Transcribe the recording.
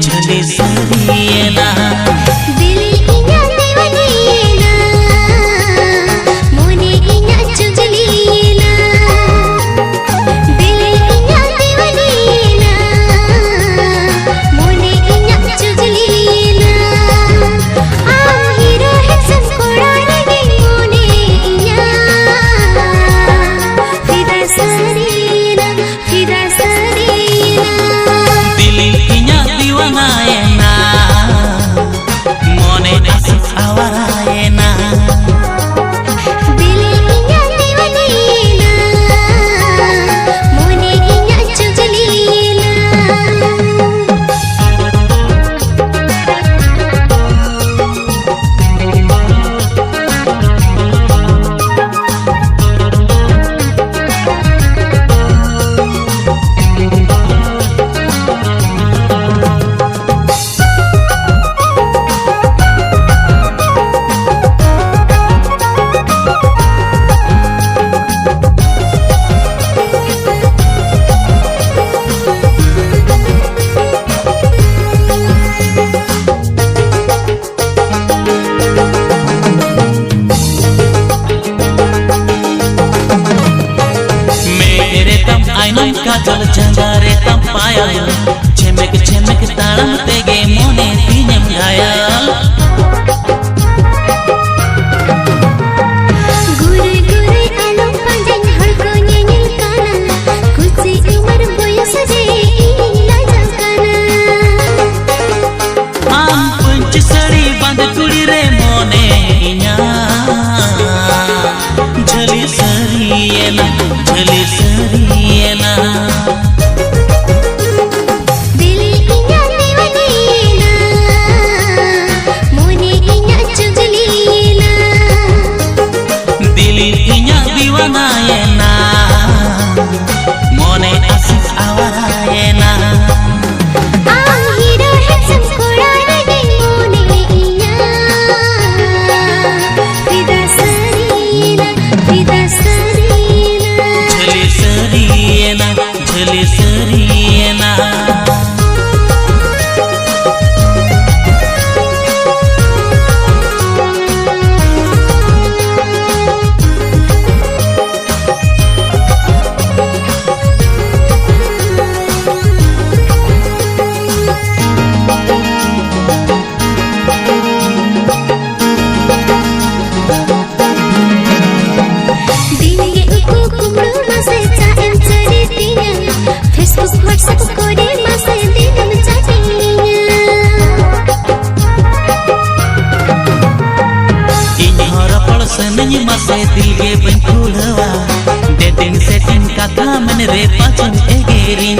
झली सरियना दिल इना दीवानीना मोने इना चुजलीना दिल इना दीवानीना मोने इना चुजलीना आम हीरो हैंडसम कोड़ाने मोने इना फिदा सरीना दिल इना दीवानायना मोने asik awarayena दिल इना दीवानीना मोने इना चुजलीना काजल जंगारे तंपाया छेमेक छेमेक ताड़म तेगे मोने तीनम घायल गुरे गुरे आलो पंजन हड़को न्येल काना कुछ उमर बयस जे इला जकाना आम पंच सड़ी बंद कुड़ी रे मोने इना झली सरियना दिल इना दीवानीना मोने इना चुजलीना दिल इना दीवानायना मोने asik awarayena आम हीरो हैंडसम कोड़ाने मोने इना फिदा सरीना झली सरियना seneng masa दिल के बंकुलवा डेटिंग सेटिंग कथा मन रे पाचन एगेरी